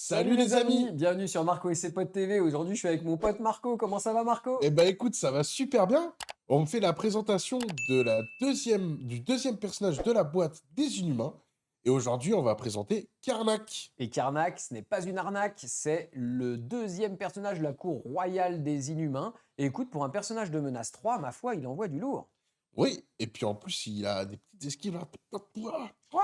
Salut les amis! Bienvenue sur Marco et ses potes TV. Aujourd'hui, je suis avec mon pote Marco. Comment ça va, Eh Marco? ben écoute, ça va super bien. On me fait la présentation du deuxième personnage de la boîte des Inhumains. Et aujourd'hui, on va présenter Karnak. Et Karnak, ce n'est pas une arnaque, c'est le deuxième personnage de la cour royale des Inhumains. Et écoute, pour un personnage de menace 3, ma foi, il envoie du lourd. Oui, et puis en plus, il a des petites esquives. Ouah. Ouah.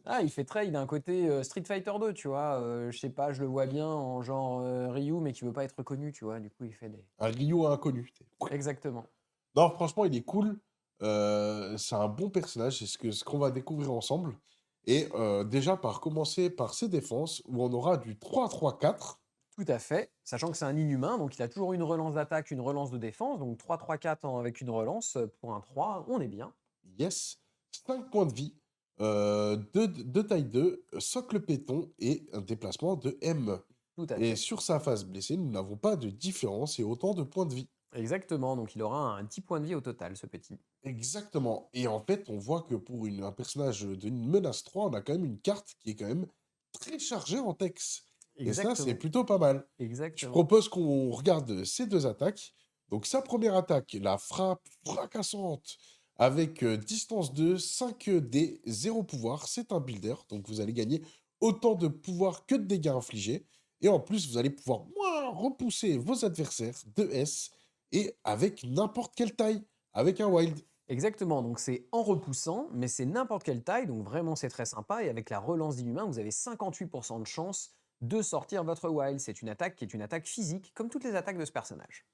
Ah, il a un côté Street Fighter 2, tu vois. Je sais pas, je le vois bien en genre Ryu, mais qui veut pas être connu, tu vois. Du coup, il fait des. Un Ryo inconnu. Exactement. Non, franchement, il est cool. C'est un bon personnage, c'est ce qu'on va découvrir ensemble. Et déjà, par commencer par ses défenses, où on aura du 3-3-4. Tout à fait, sachant que c'est un inhumain, donc il a toujours une relance d'attaque, une relance de défense, donc 3-3-4 avec une relance, pour un 3, on est bien. Yes, 5 points de vie, 2 taille 2, socle péton et un déplacement de M. Tout à Et fait. sur sa face blessée, nous n'avons pas de différence et autant de points de vie. Exactement, donc il aura un 10 points de vie au total, ce petit. Exactement. Et en fait, on voit que pour un personnage d'une menace 3, on a quand même une carte qui est quand même très chargée en texte. Et ça, c'est Exactement, plutôt pas mal. Je exactement. propose qu'on regarde ces deux attaques. Donc sa première attaque, la frappe fracassante avec distance de 5D, 0 pouvoir, c'est un builder. Donc vous allez gagner autant de pouvoir que de dégâts infligés. Et en plus, vous allez pouvoir moins repousser vos adversaires de S et avec n'importe quelle taille, avec un wild. Exactement, donc c'est en repoussant, mais c'est n'importe quelle taille, donc vraiment c'est très sympa, et avec la relance d'inhumain, vous avez 58% de chance de sortir votre wild. C'est une attaque qui est une attaque physique, comme toutes les attaques de ce personnage.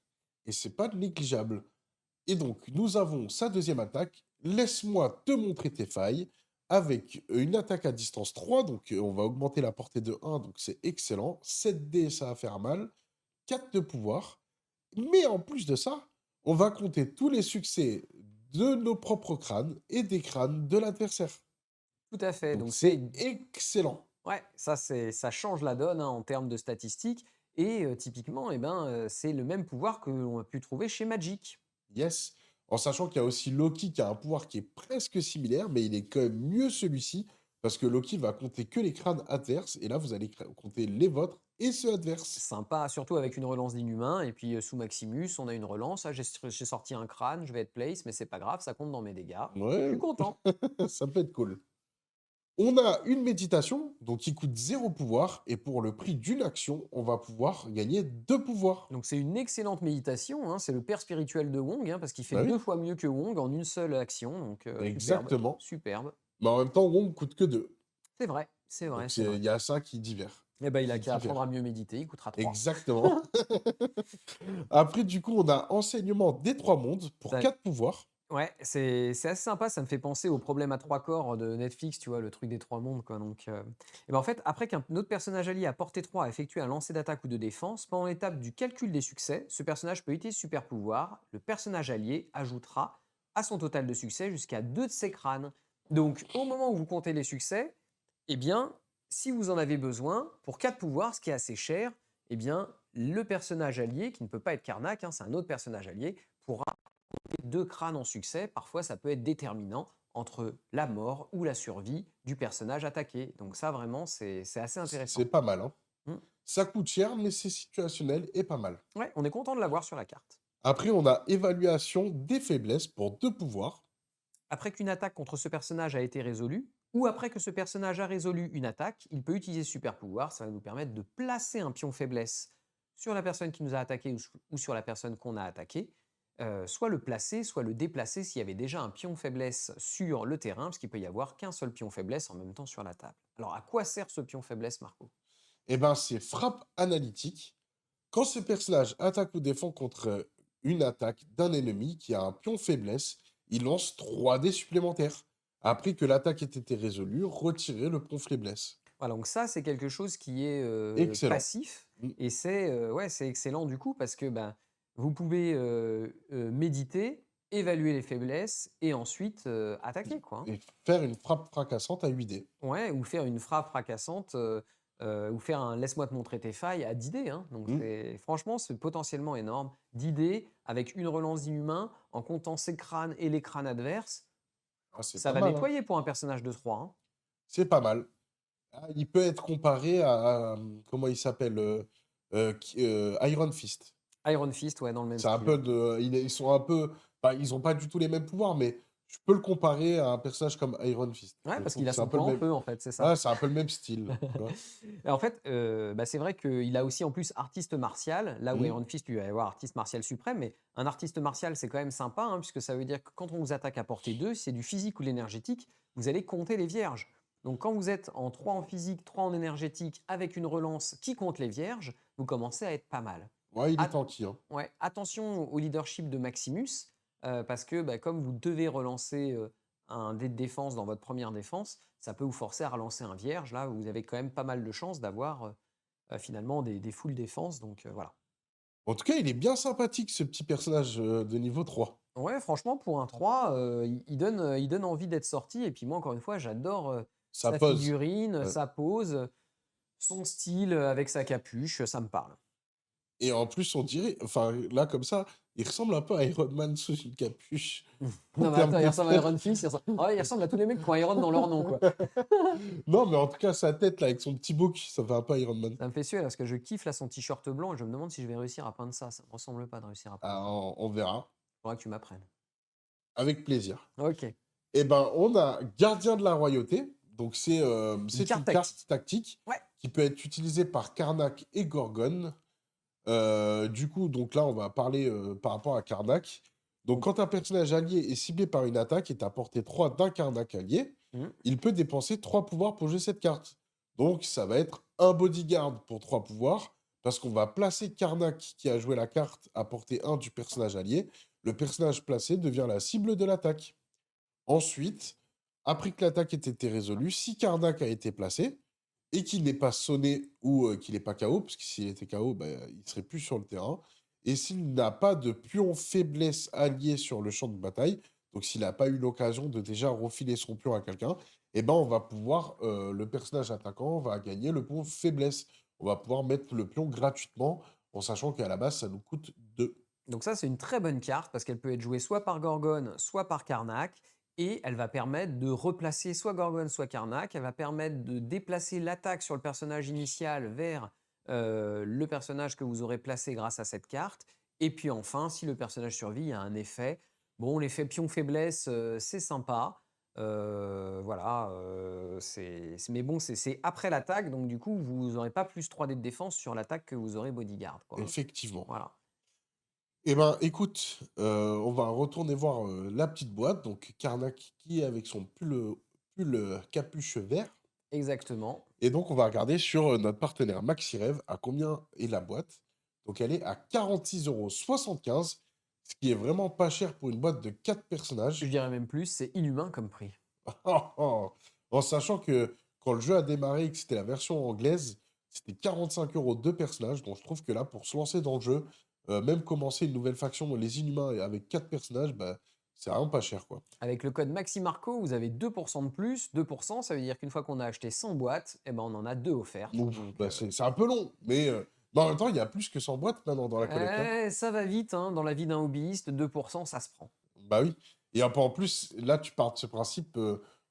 Et c'est pas négligeable. Et donc, nous avons sa deuxième attaque. Laisse-moi te montrer tes failles. Avec une attaque à distance 3, donc on va augmenter la portée de 1, donc c'est excellent. 7D, ça va faire mal. 4 de pouvoir. Mais en plus de ça, on va compter tous les succès de nos propres crânes et des crânes de l'adversaire. Tout à fait, Donc donc c'est excellent. ouais, ça change la donne, hein, en termes de statistiques et typiquement, eh ben, c'est le même pouvoir que l'on a pu trouver chez Magic. Yes. En sachant qu'il y a aussi Loki qui a un pouvoir qui est presque similaire, mais il est quand même mieux celui-ci, parce que Loki va compter que les crânes adverses, et là vous allez compter les vôtres et ceux adverses. Sympa, surtout avec une relance d'inhumain et puis, sous Maximus, on a une relance. Ah, j'ai sorti un crâne, je vais être place, mais c'est pas grave, ça compte dans mes dégâts. Je Ouais, suis content. ça peut être cool. On a une méditation, donc qui coûte 0 pouvoir, et pour le prix d'une action, on va pouvoir gagner 2 pouvoirs. Donc c'est une excellente méditation, hein, c'est le père spirituel de Wong, hein, parce qu'il fait Bah 2 oui, fois mieux que Wong en une seule action, donc superbe, exactement. superbe. Mais en même temps, Wong coûte que 2. C'est vrai, c'est vrai, Donc c'est vrai. il y a ça qui diffère. Eh ben, il a Qui qu'à apprendre à diffère. mieux méditer, il coûtera 3. Exactement. Après, du coup, on a enseignement des trois mondes pour 4 pouvoirs. Ouais, c'est assez sympa, ça me fait penser au Problème à 3 corps de Netflix, tu vois? Le truc des 3 mondes, quoi, donc et ben, en fait, après qu'un autre personnage allié à portée 3 a effectué un lancer d'attaque ou de défense, pendant l'étape du calcul des succès, ce personnage peut utiliser ce super pouvoir. Le personnage allié ajoutera à son total de succès jusqu'à 2 de ses crânes. Donc au moment où vous comptez les succès, eh bien, si vous en avez besoin, pour 4 pouvoirs, ce qui est assez cher, eh bien, le personnage allié, qui ne peut pas être Karnak, hein, c'est un autre personnage allié, pourra 2 crânes en succès, parfois ça peut être déterminant entre la mort ou la survie du personnage attaqué. Donc ça vraiment c'est assez C'est intéressant. pas mal, hein. Mmh. Ça coûte cher, mais c'est situationnel et pas mal. Ouais, on est content de l'avoir sur la carte. Après, on a évaluation des faiblesses pour 2 pouvoirs. Après qu'une attaque contre ce personnage a été résolue, ou après que ce personnage a résolu une attaque, il peut utiliser super pouvoir, ça va nous permettre de placer un pion faiblesse sur la personne qui nous a attaqué ou sur la personne qu'on a attaqué, soit le placer, soit le déplacer s'il y avait déjà un pion faiblesse sur le terrain, parce qu'il peut y avoir qu'un seul pion faiblesse en même temps sur la table. Alors à quoi sert ce pion faiblesse, Marco? Eh ben, c'est frappe analytique. Quand ce personnage attaque ou défend contre une attaque d'un ennemi qui a un pion faiblesse, il lance 3 dés supplémentaires. Après que l'attaque ait été résolue, retirez le pion faiblesse. Voilà, donc ça, c'est quelque chose qui est Excellent. passif Mm. et c'est ouais, c'est excellent du coup parce que ben, vous pouvez méditer, évaluer les faiblesses et ensuite attaquer, quoi, hein. Et faire une frappe fracassante à 8 dés. Ouais, ou faire une frappe fracassante ou faire un laisse-moi te montrer tes failles à 10 dés, hein. Donc Mm. franchement, c'est potentiellement énorme. 10 dés avec une relance d'inhumain en comptant ses crânes et les crânes adverses, Ah, c'est ça pas va mal, hein. nettoyer pour un personnage de 3, hein. C'est pas mal. Ah, il peut être comparé à, comment il s'appelle? Iron Fist. Iron Fist, ouais, dans le même C'est un style. peu de ils sont un peu bah, ils ont pas du tout les mêmes pouvoirs, mais je peux le comparer à un personnage comme Iron Fist. Ouais, Je parce trouve qu'il que a c'est un son peu le poing en même feu, en fait, c'est ça. ouais, c'est un peu le même style, tu vois? Et en fait, bah, c'est vrai qu'il a aussi en plus artiste martial, là où Mmh. Iron Fist, lui, va y avoir artiste martial suprême, mais un artiste martial, c'est quand même sympa, hein, puisque ça veut dire que quand on vous attaque à portée 2, c'est du physique ou de l'énergétique, vous allez compter les vierges. Donc quand vous êtes en 3 en physique, 3 en énergétique, avec une relance qui compte les vierges, vous commencez à être pas mal. Ouais, il est At- tanky, hein. ouais, attention au leadership de Maximus, parce que bah, comme vous devez relancer un dé de défense dans votre première défense, ça peut vous forcer à relancer un vierge. Là, vous avez quand même pas mal de chances d'avoir finalement des full défense. Donc voilà. En tout cas, il est bien sympathique ce petit personnage, de niveau 3. Ouais, franchement, pour un 3, il donne envie d'être sorti. Et puis moi, encore une fois, j'adore Ça sa pose. figurine, Ouais. sa pose, son style avec sa capuche, ça me parle. Et en plus, on dirait enfin, là, comme ça, il ressemble un peu à Iron Man sous une capuche, en Non mais termes attends, il de ressemble à tête. Iron Fist, il ressemble à tous les mecs qui ont Iron dans leur nom, quoi. Non, mais en tout cas, sa tête, là, avec son petit bouc, ça fait un peu Iron Man. Ça me fait suer parce que je kiffe là son t-shirt blanc et je me demande si je vais réussir à peindre ça. Ça me ressemble pas de réussir à peindre Ah, ça. on verra. Faudra que tu m'apprennes. Avec plaisir. OK. Eh ben, on a Gardien de la Royauté. Donc, Une c'est carte une carte tactique. tactique Ouais. qui peut être utilisée par Karnak et Gorgon. Du coup, donc là, on va parler par rapport à Karnak. Donc, Donc, quand un personnage allié est ciblé par une attaque et à portée 3 d'un Karnak allié, mmh, il peut dépenser 3 pouvoirs pour jouer cette carte. Donc, ça va être un bodyguard pour 3 pouvoirs, parce qu'on va placer Karnak qui a joué la carte à portée 1 du personnage allié. Le personnage placé devient la cible de l'attaque. Ensuite, après que l'attaque ait été résolue, si Karnak a été placé et qu'il n'est pas sonné ou qu'il n'est pas KO, parce que s'il était KO, bah, il ne serait plus sur le terrain, et s'il n'a pas de pion faiblesse allié sur le champ de bataille, donc s'il n'a pas eu l'occasion de déjà refiler son pion à quelqu'un, eh ben on va pouvoir, le personnage attaquant va gagner le pion faiblesse. On va pouvoir mettre le pion gratuitement, en sachant qu'à la base, ça nous coûte 2. donc ça, c'est une très bonne carte parce qu'elle peut être jouée soit par Gorgon, soit par Karnak. Et elle va permettre de replacer soit Gorgon, soit Karnak. Elle va permettre de déplacer l'attaque sur le personnage initial vers le personnage que vous aurez placé grâce à cette carte. Et puis enfin, si le personnage survit, il y a un effet. Bon, l'effet pion faiblesse, c'est sympa. Voilà, mais bon, c'est après l'attaque, donc du coup, vous n'aurez pas plus 3D de défense sur l'attaque que vous aurez bodyguard, quoi, hein. Effectivement. Voilà. Eh ben, écoute, on va retourner voir, la petite boîte, donc Karnak qui est avec son pull, capuche vert Exactement. et donc on va regarder sur, notre partenaire MaxiRev à combien est la boîte. Donc elle est à 46,75 €, ce qui est vraiment pas cher pour une boîte de 4 Je personnages. dirais même plus, c'est inhumain comme prix. En sachant que quand le jeu a démarré et que c'était la version anglaise, c'était 45 € 2 personnages, donc je trouve que là, pour se lancer dans le jeu, même commencer une nouvelle faction, les Inhumains, et avec 4 personnages, bah, c'est vraiment pas cher, quoi. Avec le code MaxiMarco, vous avez 2% de plus. 2%, ça veut dire qu'une fois qu'on a acheté 100 boîtes, eh ben, on en a 2 offertes. Ouf, Donc, bah, c'est un peu long, mais en même temps, il y a plus que 100 boîtes maintenant dans la collecte, hein. ça va vite, hein, dans la vie d'un hobbyiste, 2%, ça se prend. Bah oui, et un peu en plus, là, tu pars de ce principe,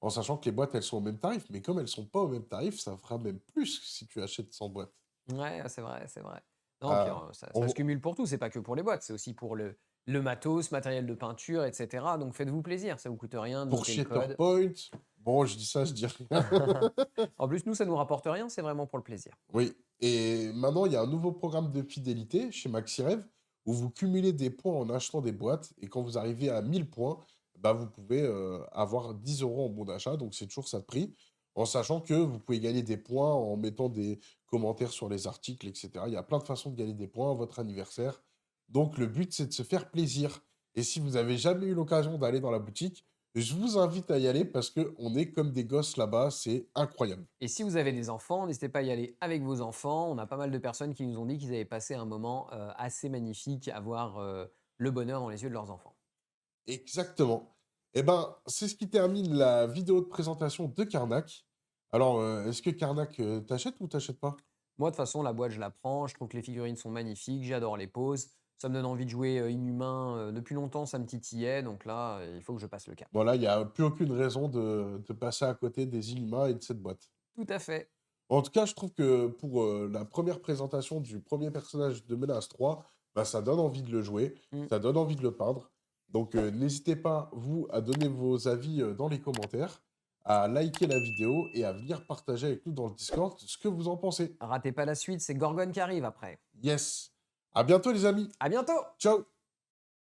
en sachant que les boîtes, elles sont au même tarif, mais comme elles sont pas au même tarif, ça fera même plus si tu achètes 100 boîtes. Ouais, c'est vrai, c'est vrai. Non, puis Ah, ça se on cumule pour tout, c'est pas que pour les boîtes, c'est aussi pour le matos, matériel de peinture, etc. Donc faites-vous plaisir, ça vous coûte rien de pour noter le code. Shatterpoint, bon, je dis ça, je dis rien. En plus, nous, ça nous rapporte rien, c'est vraiment pour le plaisir. Oui, et maintenant, il y a un nouveau programme de fidélité chez MaxiRev où vous cumulez des points en achetant des boîtes et quand vous arrivez à 1000 points, bah, vous pouvez avoir 10 € en bon d'achat, donc c'est toujours ça de prix, en sachant que vous pouvez gagner des points en mettant des commentaires sur les articles, etc. Il y a plein de façons de gagner des points à votre anniversaire. Donc le but, c'est de se faire plaisir. Et si vous n'avez jamais eu l'occasion d'aller dans la boutique, je vous invite à y aller parce qu'on est comme des gosses là-bas, c'est incroyable. Et si vous avez des enfants, n'hésitez pas à y aller avec vos enfants. On a pas mal de personnes qui nous ont dit qu'ils avaient passé un moment assez magnifique à voir le bonheur dans les yeux de leurs enfants. Exactement. Eh ben, c'est ce qui termine la vidéo de présentation de Karnak. Alors, est-ce que Karnak, t'achètes ou t'achètes pas? Moi, de toute façon, la boîte, je la prends. Je trouve que les figurines sont magnifiques. J'adore les poses. Ça me donne envie de jouer Inhumain. Depuis longtemps, ça me titillait. Donc là, il faut que je passe le cap. Voilà, il y a plus aucune raison de passer à côté des Inhumains et de cette boîte. Tout à fait. En tout cas, je trouve que pour, la première présentation du premier personnage de Menace 3, bah, ça donne envie de le jouer, Mmh. ça donne envie de le peindre. Donc, n'hésitez pas, vous, à donner vos avis, dans les commentaires, à liker la vidéo et à venir partager avec nous dans le Discord ce que vous en pensez. Ratez pas la suite, c'est Gorgone qui arrive après. Yes! À bientôt les amis! À bientôt! Ciao!